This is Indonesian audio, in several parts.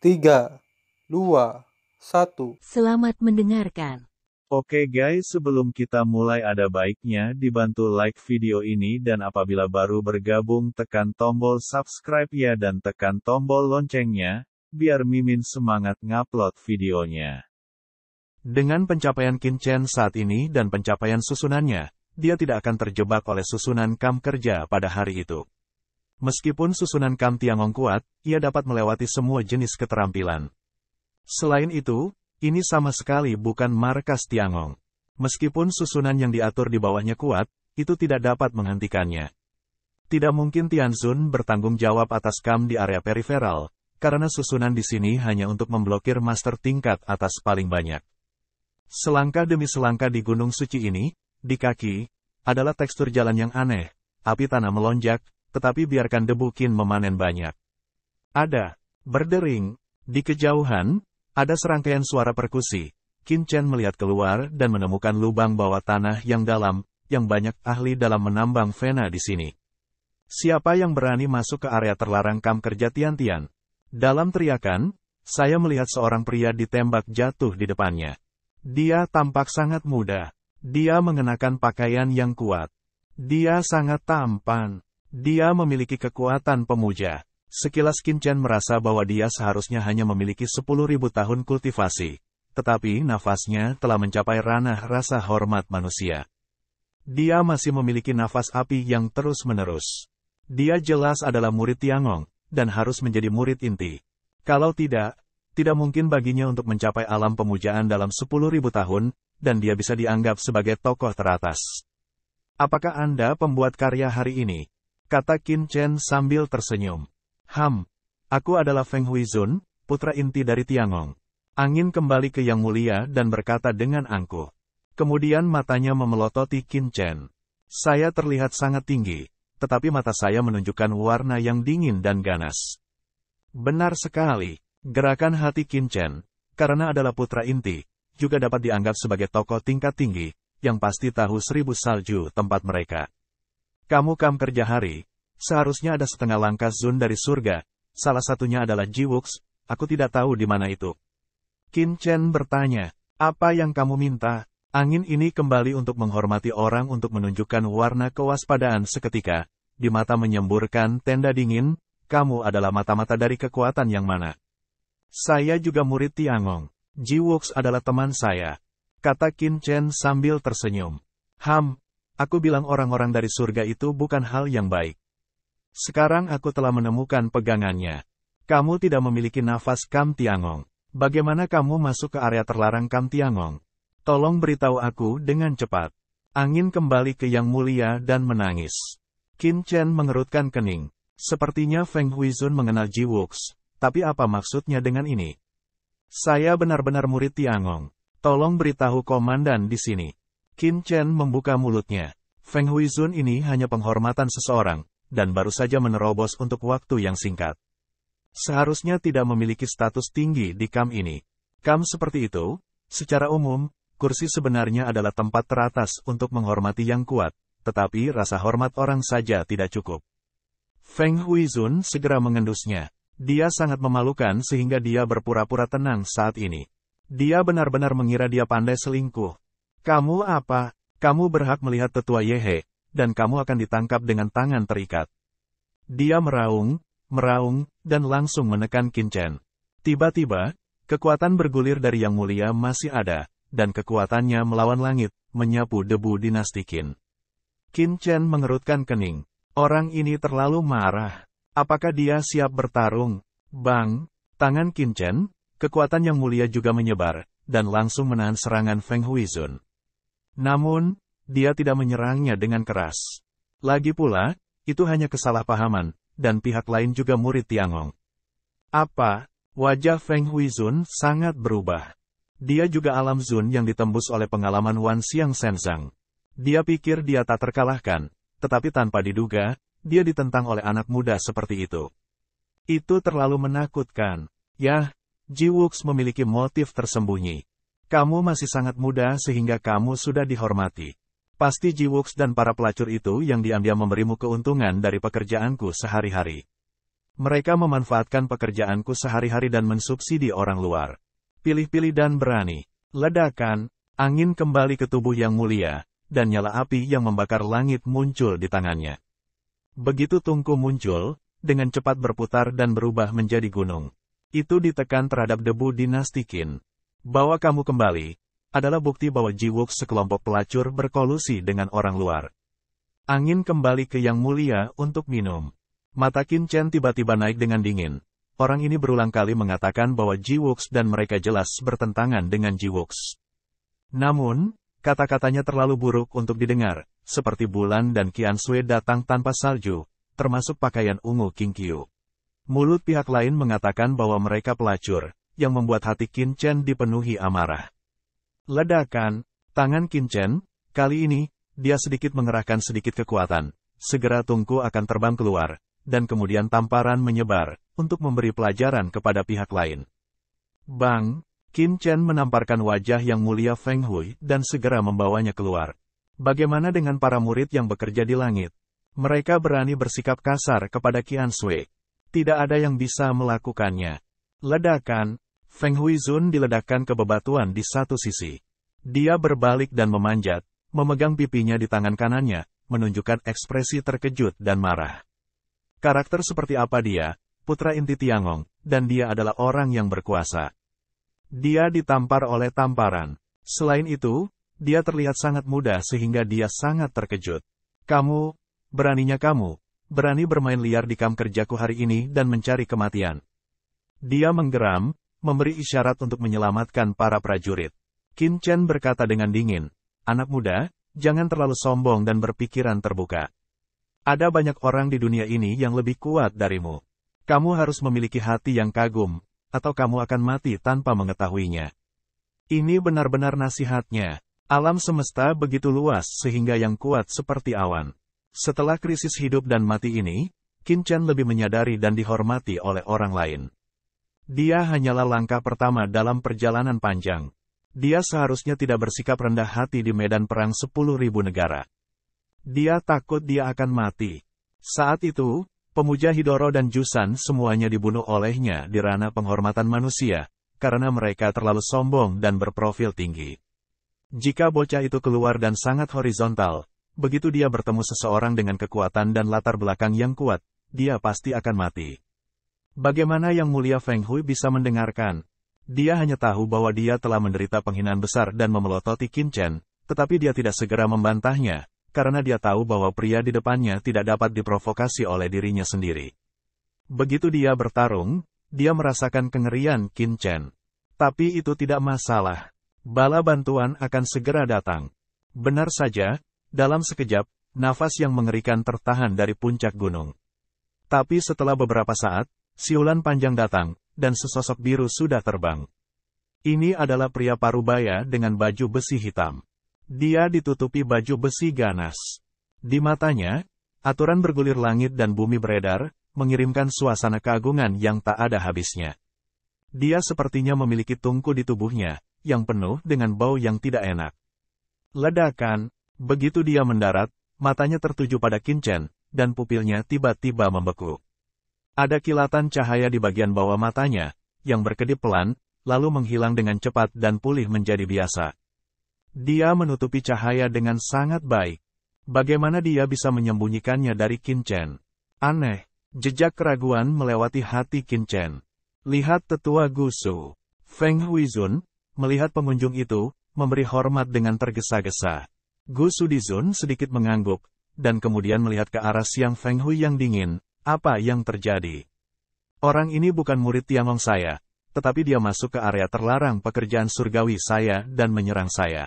3, 2, 1. Selamat mendengarkan. Oke guys, sebelum kita mulai ada baiknya dibantu like video ini dan apabila baru bergabung tekan tombol subscribe ya dan tekan tombol loncengnya, biar Mimin semangat ngupload videonya. Dengan pencapaian Qin Chen saat ini dan pencapaian susunannya, dia tidak akan terjebak oleh susunan kam kerja pada hari itu. Meskipun susunan kam Tiangong kuat, ia dapat melewati semua jenis keterampilan. Selain itu, ini sama sekali bukan markas Tiangong. Meskipun susunan yang diatur di bawahnya kuat, itu tidak dapat menghentikannya. Tidak mungkin Tianzun bertanggung jawab atas kam di area periferal, karena susunan di sini hanya untuk memblokir master tingkat atas paling banyak. Selangkah demi selangkah di Gunung Suci ini, di kaki, adalah tekstur jalan yang aneh, api tanah melonjak, tetapi biarkan debu Qin memanen banyak. Ada berdering, di kejauhan, ada serangkaian suara perkusi. Qin Chen melihat keluar dan menemukan lubang bawah tanah yang dalam, yang banyak ahli dalam menambang vena di sini. Siapa yang berani masuk ke area terlarang kam kerja Tian-Tian? Dalam teriakan, saya melihat seorang pria ditembak jatuh di depannya. Dia tampak sangat muda. Dia mengenakan pakaian yang kuat. Dia sangat tampan. Dia memiliki kekuatan pemuja. Sekilas Qin Chen merasa bahwa dia seharusnya hanya memiliki 10.000 tahun kultivasi. Tetapi nafasnya telah mencapai ranah rasa hormat manusia. Dia masih memiliki nafas api yang terus-menerus. Dia jelas adalah murid Tiangong, dan harus menjadi murid inti. Kalau tidak mungkin baginya untuk mencapai alam pemujaan dalam 10.000 tahun, dan dia bisa dianggap sebagai tokoh teratas. Apakah Anda pembuat karya hari ini? Kata Qin Chen sambil tersenyum. Aku adalah Feng Huizun, putra inti dari Tiangong. Angin kembali ke Yang Mulia dan berkata dengan angkuh. Kemudian matanya memelototi Qin Chen. Saya terlihat sangat tinggi, tetapi mata saya menunjukkan warna yang dingin dan ganas. Benar sekali, gerakan hati Qin Chen, karena adalah putra inti, juga dapat dianggap sebagai tokoh tingkat tinggi, yang pasti tahu 1000 salju tempat mereka. Kamu kam kerja hari. Seharusnya ada setengah langkah Zun dari surga, salah satunya adalah Jiwux, aku tidak tahu di mana itu. Qin Chen bertanya, apa yang kamu minta? Angin ini kembali untuk menghormati orang untuk menunjukkan warna kewaspadaan seketika, di mata menyemburkan tenda dingin, kamu adalah mata-mata dari kekuatan yang mana? Saya juga murid Tiangong, Jiwux adalah teman saya, kata Qin Chen sambil tersenyum. Aku bilang orang-orang dari surga itu bukan hal yang baik. Sekarang aku telah menemukan pegangannya. Kamu tidak memiliki nafas kam Tiangong. Bagaimana kamu masuk ke area terlarang kam Tiangong? Tolong beritahu aku dengan cepat. Angin kembali ke Yang Mulia dan menangis. Qin Chen mengerutkan kening. Sepertinya Feng Huizun mengenal Jiwux. Tapi apa maksudnya dengan ini? Saya benar-benar murid Tiangong. Tolong beritahu komandan di sini. Qin Chen membuka mulutnya. Feng Huizun ini hanya penghormatan seseorang, dan baru saja menerobos untuk waktu yang singkat. Seharusnya tidak memiliki status tinggi di kam ini. Kam seperti itu, secara umum, kursi sebenarnya adalah tempat teratas untuk menghormati yang kuat, tetapi rasa hormat orang saja tidak cukup. Feng Huizun segera mengendusnya. Dia sangat memalukan sehingga dia berpura-pura tenang saat ini. Dia benar-benar mengira dia pandai selingkuh. Kamu apa? Kamu berhak melihat tetua Yehe, dan kamu akan ditangkap dengan tangan terikat. Dia meraung, dan langsung menekan Qin Chen. Tiba-tiba, kekuatan bergulir dari Yang Mulia masih ada, dan kekuatannya melawan langit, menyapu debu dinasti Qin. Qin Chen mengerutkan kening. Orang ini terlalu marah. Apakah dia siap bertarung? Bang! Tangan Qin Chen, kekuatan Yang Mulia juga menyebar, dan langsung menahan serangan Feng Huizun. Namun, dia tidak menyerangnya dengan keras. Lagi pula, itu hanya kesalahpahaman, dan pihak lain juga murid Tiangong. Apa? Wajah Feng Huizun sangat berubah. Dia juga alam Zun yang ditembus oleh pengalaman Wan Xiang Shenzang. Dia pikir dia tak terkalahkan, tetapi tanpa diduga, dia ditentang oleh anak muda seperti itu. Itu terlalu menakutkan. Yah, Jiwux memiliki motif tersembunyi. Kamu masih sangat muda sehingga kamu sudah dihormati. Pasti Jiwux dan para pelacur itu yang diam-diam memberimu keuntungan dari pekerjaanku sehari-hari. Mereka memanfaatkan pekerjaanku sehari-hari dan mensubsidi orang luar. Pilih-pilih dan berani. Ledakan, angin kembali ke tubuh yang mulia, dan nyala api yang membakar langit muncul di tangannya. Begitu tungku muncul, dengan cepat berputar dan berubah menjadi gunung. Itu ditekan terhadap debu dinasti Qin. Bawa kamu kembali, adalah bukti bahwa Jiwook sekelompok pelacur berkolusi dengan orang luar. Angin kembali ke Yang Mulia untuk minum. Mata Qin Chen tiba-tiba naik dengan dingin. Orang ini berulang kali mengatakan bahwa Jiwook dan mereka jelas bertentangan dengan Jiwook. Namun, kata-katanya terlalu buruk untuk didengar, seperti bulan dan Qian Sui datang tanpa salju, termasuk pakaian ungu King Qiu. Mulut pihak lain mengatakan bahwa mereka pelacur, yang membuat hati Qin Chen dipenuhi amarah. Ledakan, tangan Qin Chen, kali ini, dia sedikit mengerahkan sedikit kekuatan, segera tungku akan terbang keluar, dan kemudian tamparan menyebar, untuk memberi pelajaran kepada pihak lain. Bang! Qin Chen menamparkan wajah Yang Mulia Feng Hui dan segera membawanya keluar. Bagaimana dengan para murid yang bekerja di langit? Mereka berani bersikap kasar kepada Qian Sui. Tidak ada yang bisa melakukannya. Ledakan, Feng Hui Zun diledakkan ke bebatuan di satu sisi. Dia berbalik dan memanjat, memegang pipinya di tangan kanannya, menunjukkan ekspresi terkejut dan marah. Karakter seperti apa dia, putra inti Tiangong, dan dia adalah orang yang berkuasa. Dia ditampar oleh tamparan. Selain itu, dia terlihat sangat muda sehingga dia sangat terkejut. Kamu, beraninya kamu, berani bermain liar di kamp kerjaku hari ini dan mencari kematian. Dia menggeram, memberi isyarat untuk menyelamatkan para prajurit. Qin Chen berkata dengan dingin, anak muda, jangan terlalu sombong dan berpikiran terbuka. Ada banyak orang di dunia ini yang lebih kuat darimu. Kamu harus memiliki hati yang kagum, atau kamu akan mati tanpa mengetahuinya. Ini benar-benar nasihatnya. Alam semesta begitu luas sehingga yang kuat seperti awan. Setelah krisis hidup dan mati ini, Qin Chen lebih menyadari dan dihormati oleh orang lain. Dia hanyalah langkah pertama dalam perjalanan panjang. Dia seharusnya tidak bersikap rendah hati di medan perang 10.000 negara. Dia takut dia akan mati. Saat itu, pemuja Hidoro dan Jusan semuanya dibunuh olehnya di ranah penghormatan manusia, karena mereka terlalu sombong dan berprofil tinggi. Jika bocah itu keluar dan sangat horizontal, begitu dia bertemu seseorang dengan kekuatan dan latar belakang yang kuat, dia pasti akan mati. Bagaimana Yang Mulia Feng Hui bisa mendengarkan? Dia hanya tahu bahwa dia telah menderita penghinaan besar dan memelototi Qin Chen, tetapi dia tidak segera membantahnya, karena dia tahu bahwa pria di depannya tidak dapat diprovokasi oleh dirinya sendiri. Begitu dia bertarung, dia merasakan kengerian Qin Chen. Tapi itu tidak masalah. Bala bantuan akan segera datang. Benar saja, dalam sekejap, nafas yang mengerikan tertahan dari puncak gunung. Tapi setelah beberapa saat, siulan panjang datang, dan sesosok biru sudah terbang. Ini adalah pria parubaya dengan baju besi hitam. Dia ditutupi baju besi ganas. Di matanya, aturan bergulir langit dan bumi beredar, mengirimkan suasana keagungan yang tak ada habisnya. Dia sepertinya memiliki tungku di tubuhnya, yang penuh dengan bau yang tidak enak. Ledakan, begitu dia mendarat, matanya tertuju pada Qin Chen, dan pupilnya tiba-tiba membeku. Ada kilatan cahaya di bagian bawah matanya, yang berkedip pelan, lalu menghilang dengan cepat dan pulih menjadi biasa. Dia menutupi cahaya dengan sangat baik. Bagaimana dia bisa menyembunyikannya dari Qin Chen? Aneh, jejak keraguan melewati hati Qin Chen. Lihat tetua Gusu. Feng Huizun, melihat pengunjung itu, memberi hormat dengan tergesa-gesa. Gusu Dizun sedikit mengangguk, dan kemudian melihat ke arah Siang Feng Hui yang dingin. Apa yang terjadi? Orang ini bukan murid Tiangong saya, tetapi dia masuk ke area terlarang pekerjaan surgawi saya dan menyerang saya.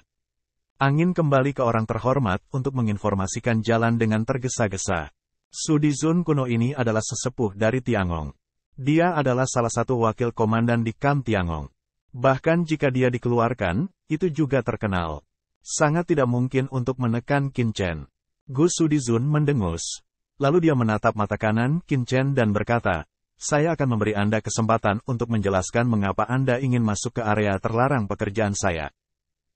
Angin kembali ke orang terhormat untuk menginformasikan jalan dengan tergesa-gesa. Sudizun kuno ini adalah sesepuh dari Tiangong. Dia adalah salah satu wakil komandan di kamp Tiangong. Bahkan jika dia dikeluarkan, itu juga terkenal. Sangat tidak mungkin untuk menekan Qin Chen. Gu Sudizun mendengus. Lalu dia menatap mata kanan Qin Chen dan berkata, saya akan memberi Anda kesempatan untuk menjelaskan mengapa Anda ingin masuk ke area terlarang pekerjaan saya.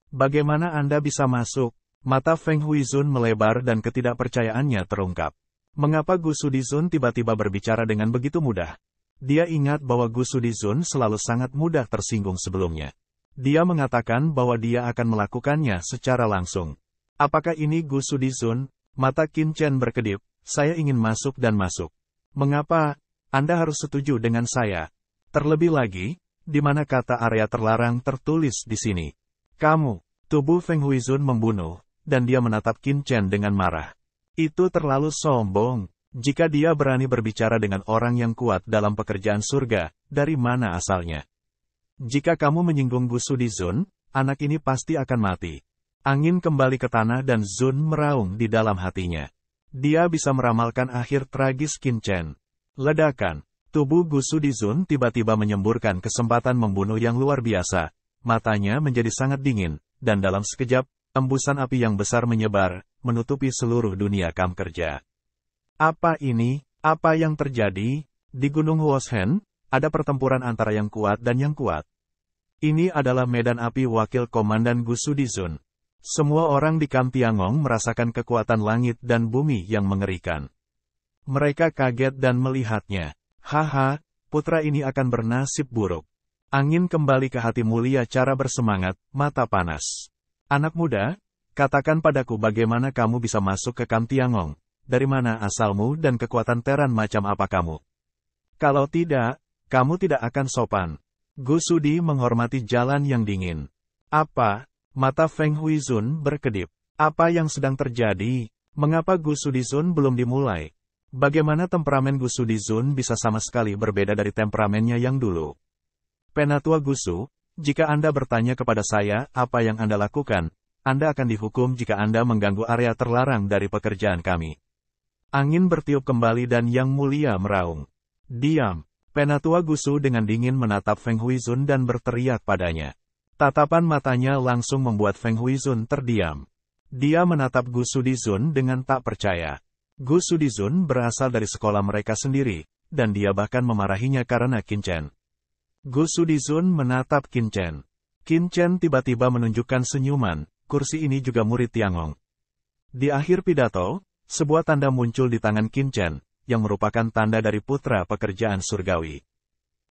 Bagaimana Anda bisa masuk? Mata Feng Huizun melebar dan ketidakpercayaannya terungkap. Mengapa Gu Sudizun tiba-tiba berbicara dengan begitu mudah? Dia ingat bahwa Gu Sudizun selalu sangat mudah tersinggung sebelumnya. Dia mengatakan bahwa dia akan melakukannya secara langsung. Apakah ini Gu Sudizun? Mata Qin Chen berkedip. Saya ingin masuk dan masuk. Mengapa? Anda harus setuju dengan saya. Terlebih lagi, di mana kata area terlarang tertulis di sini. Kamu. Tubuh Feng Huizun membunuh, dan dia menatap Qin Chen dengan marah. Itu terlalu sombong. Jika dia berani berbicara dengan orang yang kuat dalam pekerjaan surga, dari mana asalnya? Jika kamu menyinggung Gu Sudizun, anak ini pasti akan mati. Angin kembali ke tanah dan Zun meraung di dalam hatinya. Dia bisa meramalkan akhir tragis Qin Chen. Ledakan. Tubuh Gu Sudizun tiba-tiba menyemburkan kesempatan membunuh yang luar biasa. Matanya menjadi sangat dingin, dan dalam sekejap, embusan api yang besar menyebar, menutupi seluruh dunia kam kerja. Apa ini? Apa yang terjadi? Di Gunung Huoshen, ada pertempuran antara yang kuat dan yang kuat. Ini adalah medan api wakil komandan Gu Sudizun. Semua orang di Kam Tiangong merasakan kekuatan langit dan bumi yang mengerikan. Mereka kaget dan melihatnya. Haha, putra ini akan bernasib buruk. Angin kembali ke hati mulia cara bersemangat, mata panas. Anak muda, katakan padaku bagaimana kamu bisa masuk ke Kam Tiangong. Dari mana asalmu dan kekuatan teran macam apa kamu? Kalau tidak, kamu tidak akan sopan. Gu Sudi menghormati jalan yang dingin. Apa? Mata Feng Huizun berkedip. Apa yang sedang terjadi? Mengapa Gu Sudizun belum dimulai? Bagaimana temperamen Gu Sudizun bisa sama sekali berbeda dari temperamennya yang dulu? Penatua Gusu, jika Anda bertanya kepada saya apa yang Anda lakukan, Anda akan dihukum jika Anda mengganggu area terlarang dari pekerjaan kami. Angin bertiup kembali dan Yang Mulia meraung. Diam. Penatua Gusu dengan dingin menatap Feng Huizun dan berteriak padanya. Tatapan matanya langsung membuat Feng Huizun terdiam. Dia menatap Gu Sudizun dengan tak percaya. Gu Sudizun berasal dari sekolah mereka sendiri, dan dia bahkan memarahinya karena Qin Chen. Gu Sudizun menatap Qin Chen. Qin Chen tiba-tiba menunjukkan senyuman, kursi ini juga murid Tiangong. Di akhir pidato, sebuah tanda muncul di tangan Qin Chen, yang merupakan tanda dari putra pekerjaan surgawi.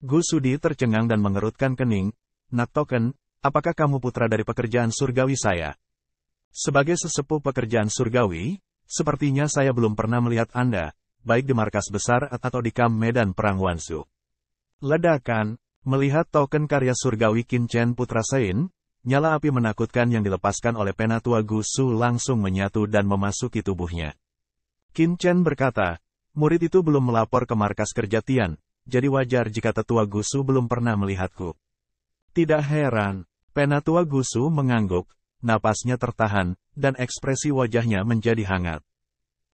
Gu Sudi tercengang dan mengerutkan kening. Nak Token, apakah kamu putra dari pekerjaan surgawi saya? Sebagai sesepuh pekerjaan surgawi, sepertinya saya belum pernah melihat Anda, baik di markas besar atau di kam medan perang Wansu. Ledakan. Melihat token karya surgawi Qin Chen Putra Sein, nyala api menakutkan yang dilepaskan oleh penatua Gu Su langsung menyatu dan memasuki tubuhnya. Qin Chen berkata, murid itu belum melapor ke markas kerja Tian, jadi wajar jika tetua Gu Su belum pernah melihatku. Tidak heran, penatua Gu Su mengangguk, napasnya tertahan, dan ekspresi wajahnya menjadi hangat.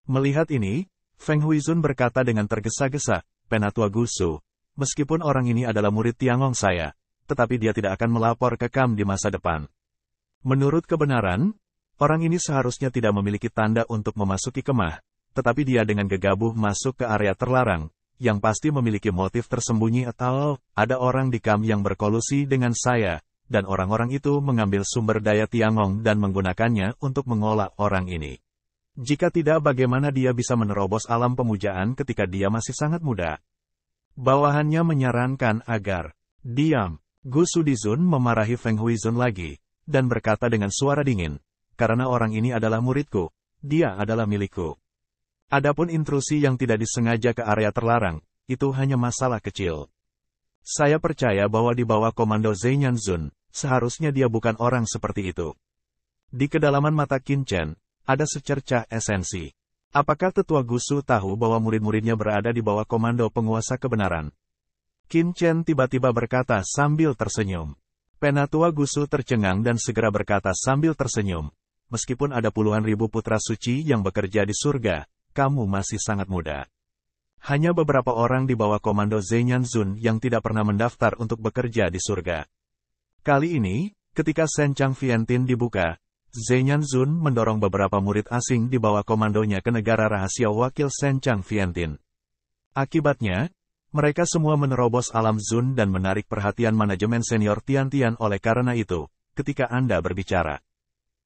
Melihat ini, Feng Huizun berkata dengan tergesa-gesa, penatua Gu Su, meskipun orang ini adalah murid Tiangong saya, tetapi dia tidak akan melapor ke kam di masa depan. Menurut kebenaran, orang ini seharusnya tidak memiliki tanda untuk memasuki kemah, tetapi dia dengan gegabah masuk ke area terlarang, yang pasti memiliki motif tersembunyi atau ada orang di kam yang berkolusi dengan saya, dan orang-orang itu mengambil sumber daya Tiangong dan menggunakannya untuk mengolah orang ini. Jika tidak, bagaimana dia bisa menerobos alam pemujaan ketika dia masih sangat muda? Bawahannya menyarankan agar diam. Gu Sudizun memarahi Feng Huizun lagi, dan berkata dengan suara dingin, karena orang ini adalah muridku, dia adalah milikku. Adapun intrusi yang tidak disengaja ke area terlarang, itu hanya masalah kecil. Saya percaya bahwa di bawah komando Zhenyan Zun, seharusnya dia bukan orang seperti itu. Di kedalaman mata Qin Chen, ada secercah esensi. Apakah tetua Gusu tahu bahwa murid-muridnya berada di bawah komando penguasa kebenaran? Qin Chen tiba-tiba berkata sambil tersenyum. Penatua Gusu tercengang dan segera berkata sambil tersenyum. Meskipun ada puluhan ribu putra suci yang bekerja di surga, kamu masih sangat muda. Hanya beberapa orang di bawah komando Zhenyan Zun yang tidak pernah mendaftar untuk bekerja di surga. Kali ini, ketika Senchang Fientin dibuka, Zhenyan Zun mendorong beberapa murid asing di bawah komandonya ke negara rahasia wakil Senchang Fientin. Akibatnya, mereka semua menerobos alam Zun dan menarik perhatian manajemen senior Tian-Tian. Oleh karena itu, ketika Anda berbicara,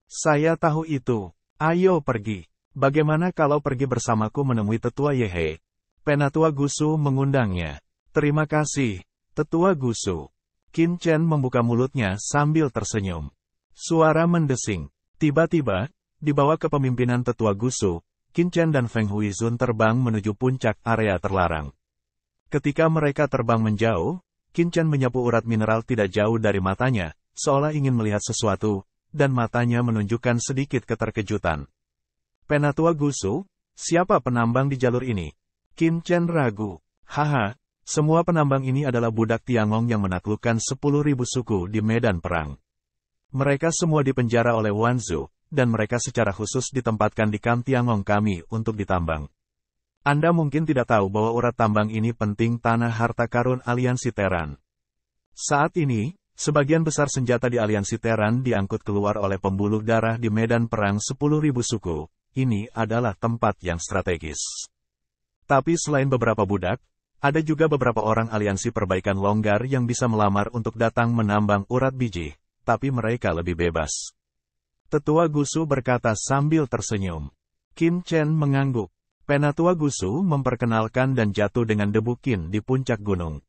saya tahu itu. Ayo pergi. Bagaimana kalau pergi bersamaku menemui Tetua Yehe? Penatua Gusu mengundangnya. Terima kasih, Tetua Gusu. Qin Chen membuka mulutnya sambil tersenyum. Suara mendesing. Tiba-tiba, di bawah kepemimpinan Tetua Gusu, Qin Chen dan Feng Huizun terbang menuju puncak area terlarang. Ketika mereka terbang menjauh, Qin Chen menyapu urat mineral tidak jauh dari matanya, seolah ingin melihat sesuatu, dan matanya menunjukkan sedikit keterkejutan. Penatua Gusu, siapa penambang di jalur ini? Qin Chen ragu. Haha, semua penambang ini adalah budak Tiangong yang menaklukkan 10.000 suku di medan perang. Mereka semua dipenjara oleh Wanzu, dan mereka secara khusus ditempatkan di kamp Tiangong kami untuk ditambang. Anda mungkin tidak tahu bahwa urat tambang ini penting tanah harta karun aliansi Teran. Saat ini, sebagian besar senjata di aliansi Teran diangkut keluar oleh pembuluh darah di medan perang 10.000 suku. Ini adalah tempat yang strategis. Tapi selain beberapa budak, ada juga beberapa orang aliansi perbaikan longgar yang bisa melamar untuk datang menambang urat biji, tapi mereka lebih bebas. Tetua Gusu berkata sambil tersenyum. Qin Chen mengangguk. Penatua Gusu memperkenalkan dan jatuh dengan debu Qin di puncak gunung.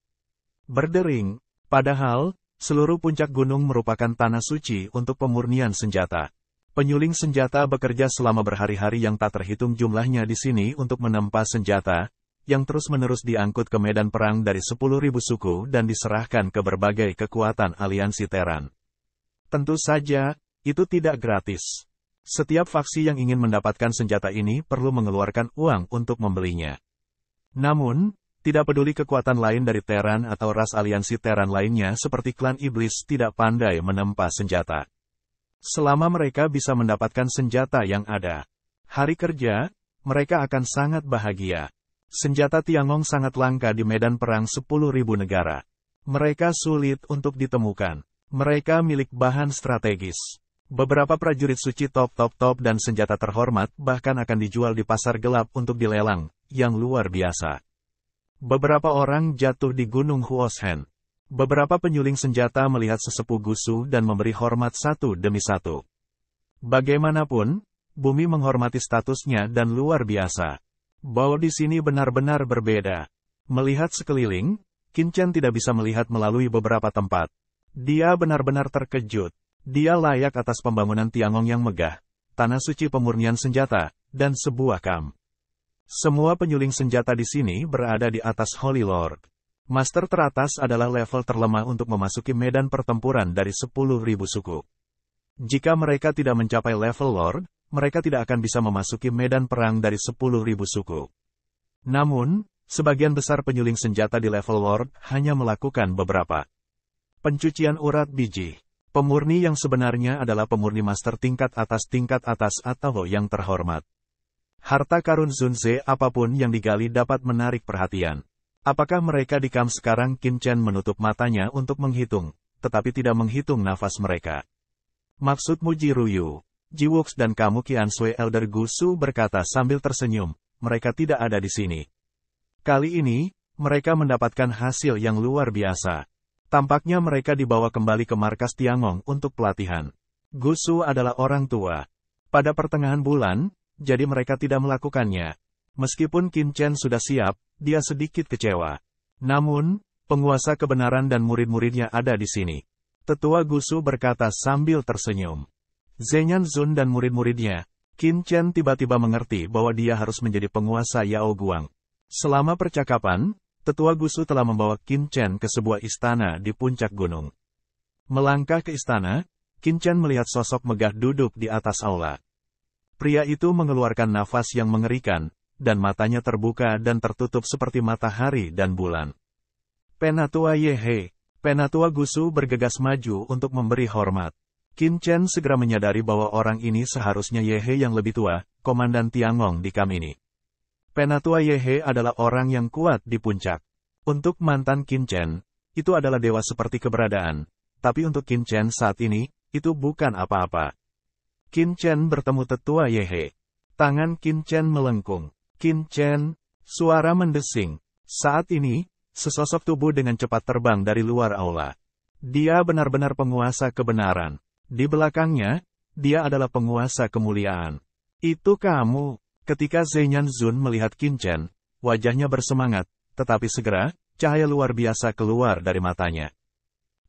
Berdering, padahal, seluruh puncak gunung merupakan tanah suci untuk pemurnian senjata. Penyuling senjata bekerja selama berhari-hari yang tak terhitung jumlahnya di sini untuk menempa senjata, yang terus-menerus diangkut ke medan perang dari 10.000 suku dan diserahkan ke berbagai kekuatan aliansi Teran. Tentu saja, itu tidak gratis. Setiap faksi yang ingin mendapatkan senjata ini perlu mengeluarkan uang untuk membelinya. Namun, tidak peduli kekuatan lain dari Teran atau ras aliansi Teran lainnya seperti klan iblis tidak pandai menempa senjata. Selama mereka bisa mendapatkan senjata yang ada hari kerja, mereka akan sangat bahagia. Senjata Tiangong sangat langka di medan perang 10.000 negara. Mereka sulit untuk ditemukan. Mereka milik bahan strategis. Beberapa prajurit suci top dan senjata terhormat bahkan akan dijual di pasar gelap untuk dilelang, yang luar biasa. Beberapa orang jatuh di Gunung Huoshen. Beberapa penyuling senjata melihat sesepuh Gusu dan memberi hormat satu demi satu. Bagaimanapun, bumi menghormati statusnya dan luar biasa. Bahwa di sini benar-benar berbeda. Melihat sekeliling, Qin Chen tidak bisa melihat melalui beberapa tempat. Dia benar-benar terkejut. Dia layak atas pembangunan Tiangong yang megah, tanah suci pemurnian senjata, dan sebuah kamp. Semua penyuling senjata di sini berada di atas Holy Lord. Master teratas adalah level terlemah untuk memasuki medan pertempuran dari 10.000 suku. Jika mereka tidak mencapai level Lord, mereka tidak akan bisa memasuki medan perang dari 10.000 suku. Namun, sebagian besar penyuling senjata di level Lord hanya melakukan beberapa pencucian urat biji. Pemurni yang sebenarnya adalah pemurni master tingkat atas atau yang terhormat. Harta karun Zunze apapun yang digali dapat menarik perhatian. Apakah mereka di kamp sekarang? Qin Chen menutup matanya untuk menghitung, tetapi tidak menghitung nafas mereka. Maksudmu Jiruyu, Jiwux dan kamu Qiansui Elder Gusu berkata sambil tersenyum, mereka tidak ada di sini. Kali ini, mereka mendapatkan hasil yang luar biasa. Tampaknya mereka dibawa kembali ke markas Tiangong untuk pelatihan. Gusu adalah orang tua. Pada pertengahan bulan, jadi mereka tidak melakukannya. Meskipun Qin Chen sudah siap, dia sedikit kecewa. Namun, penguasa kebenaran dan murid-muridnya ada di sini. Tetua Gusu berkata sambil tersenyum. Zhenyan Zun dan murid-muridnya. Qin Chen tiba-tiba mengerti bahwa dia harus menjadi penguasa Yao Guang. Selama percakapan, Tetua Gusu telah membawa Qin Chen ke sebuah istana di puncak gunung. Melangkah ke istana, Qin Chen melihat sosok megah duduk di atas aula. Pria itu mengeluarkan nafas yang mengerikan, dan matanya terbuka dan tertutup seperti matahari dan bulan. Penatua Yehe. Penatua Gusu bergegas maju untuk memberi hormat. Qin Chen segera menyadari bahwa orang ini seharusnya Yehe yang lebih tua, komandan Tiangong di kamp ini. Penatua Yehe adalah orang yang kuat di puncak. Untuk mantan Qin Chen, itu adalah dewa seperti keberadaan. Tapi untuk Qin Chen saat ini, itu bukan apa-apa. Qin Chen bertemu Tetua Yehe. Tangan Qin Chen melengkung. Qin Chen, suara mendesing. Saat ini, sesosok tubuh dengan cepat terbang dari luar aula. Dia benar-benar penguasa kebenaran. Di belakangnya, dia adalah penguasa kemuliaan. Itu kamu. Ketika Zhenyan Zun melihat Qin Chen, wajahnya bersemangat, tetapi segera, cahaya luar biasa keluar dari matanya.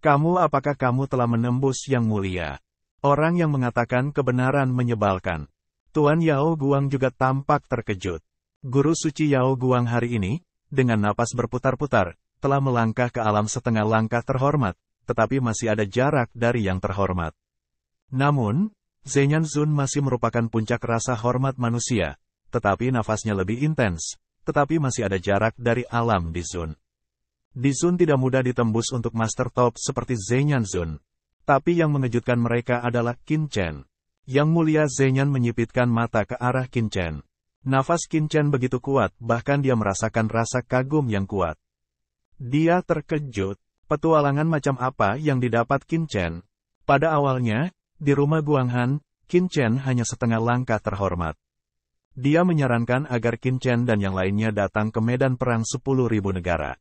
Apakah kamu telah menembus Yang Mulia? Orang yang mengatakan kebenaran menyebalkan. Tuan Yao Guang juga tampak terkejut. Guru suci Yao Guang hari ini, dengan napas berputar-putar, telah melangkah ke alam setengah langkah terhormat, tetapi masih ada jarak dari yang terhormat. Namun, Zhenyan Zun masih merupakan puncak rasa hormat manusia, tetapi nafasnya lebih intens, tetapi masih ada jarak dari alam di Zun. Di Zun tidak mudah ditembus untuk master top seperti Zhenyan Zun. Tapi yang mengejutkan mereka adalah Qin Chen. Yang Mulia Zhenyan menyipitkan mata ke arah Qin Chen. Nafas Qin Chen begitu kuat, bahkan dia merasakan rasa kagum yang kuat. Dia terkejut. Petualangan macam apa yang didapat Qin Chen? Pada awalnya, di rumah Guanghan, Qin Chen hanya setengah langkah terhormat. Dia menyarankan agar Qin Chen dan yang lainnya datang ke medan perang 10.000 negara.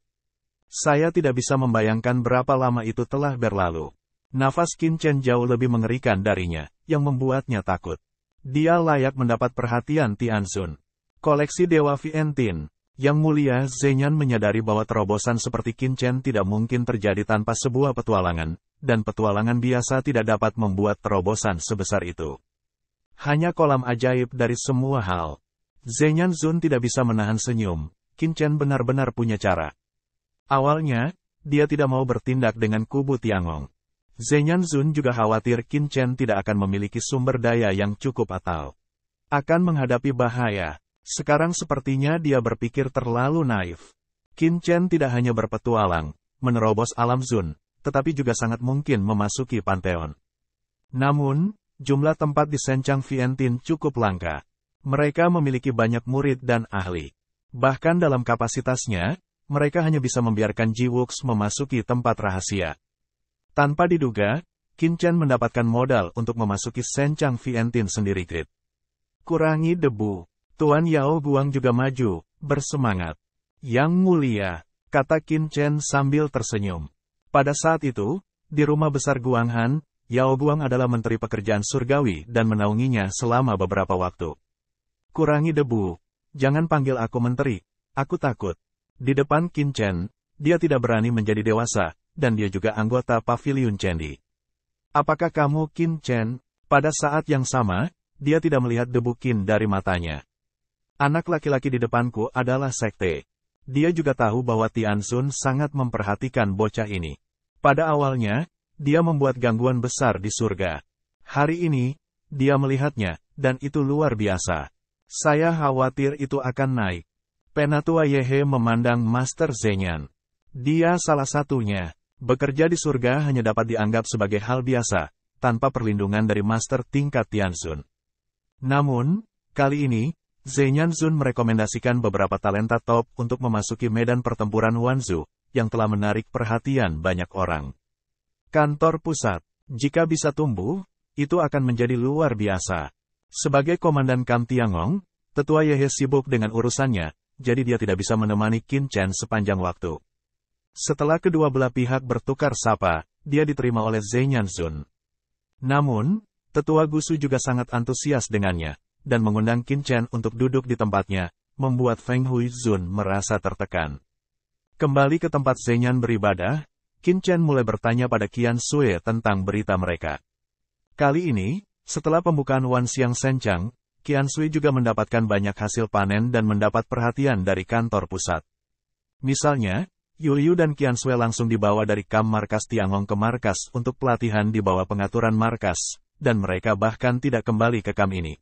Saya tidak bisa membayangkan berapa lama itu telah berlalu. Nafas Qin Chen jauh lebih mengerikan darinya, yang membuatnya takut. Dia layak mendapat perhatian Tianzun. Koleksi Dewa Vientian. Yang Mulia Zhenyan menyadari bahwa terobosan seperti Qin Chen tidak mungkin terjadi tanpa sebuah petualangan, dan petualangan biasa tidak dapat membuat terobosan sebesar itu. Hanya kolam ajaib dari semua hal. Zhenyan Zun tidak bisa menahan senyum. Qin Chen benar-benar punya cara. Awalnya, dia tidak mau bertindak dengan kubu Tiangong. Zhenyan Zun juga khawatir Qin Chen tidak akan memiliki sumber daya yang cukup atau akan menghadapi bahaya. Sekarang sepertinya dia berpikir terlalu naif. Qin Chen tidak hanya berpetualang, menerobos alam Zun, tetapi juga sangat mungkin memasuki Pantheon. Namun, jumlah tempat di Senchang Vientian cukup langka. Mereka memiliki banyak murid dan ahli. Bahkan dalam kapasitasnya, mereka hanya bisa membiarkan Jiwux memasuki tempat rahasia. Tanpa diduga, Qin Chen mendapatkan modal untuk memasuki Senchang Vientian sendiri. Kurangi debu. Tuan Yao Guang juga maju, bersemangat. Yang Mulia, kata Qin Chen sambil tersenyum. Pada saat itu, di rumah besar Guanghan, Yao Guang adalah menteri pekerjaan surgawi dan menaunginya selama beberapa waktu. Kurangi debu. Jangan panggil aku menteri. Aku takut. Di depan Qin Chen, dia tidak berani menjadi dewasa, dan dia juga anggota Pavilion Candi. Apakah kamu Qin Chen? Pada saat yang sama, dia tidak melihat debu Qin dari matanya. Anak laki-laki di depanku adalah sekte. Dia juga tahu bahwa Tianzun sangat memperhatikan bocah ini. Pada awalnya, dia membuat gangguan besar di surga. Hari ini, dia melihatnya, dan itu luar biasa. Saya khawatir itu akan naik. Penatua Yehe memandang Master Zhenyan. Dia salah satunya. Bekerja di surga hanya dapat dianggap sebagai hal biasa, tanpa perlindungan dari master tingkat Tianzun. Namun, kali ini, Zhenyan Zun merekomendasikan beberapa talenta top untuk memasuki medan pertempuran Wanzhou, yang telah menarik perhatian banyak orang. Kantor pusat, jika bisa tumbuh, itu akan menjadi luar biasa. Sebagai komandan Kam Tiangong, Tetua Yehe sibuk dengan urusannya, jadi dia tidak bisa menemani Qin Chen sepanjang waktu. Setelah kedua belah pihak bertukar sapa, dia diterima oleh Zhenyan Zun. Namun, Tetua Gusu juga sangat antusias dengannya, dan mengundang Qin Chen untuk duduk di tempatnya, membuat Feng Hui Zun merasa tertekan. Kembali ke tempat Zhenyan beribadah, Qin Chen mulai bertanya pada Qian Sui tentang berita mereka. Kali ini, setelah pembukaan Wanxiang Senchang, Qian Sui juga mendapatkan banyak hasil panen dan mendapat perhatian dari kantor pusat. Misalnya, Yu dan Qian Sui langsung dibawa dari Kam Markas Tiangong ke markas untuk pelatihan di bawah pengaturan markas, dan mereka bahkan tidak kembali ke Kam ini.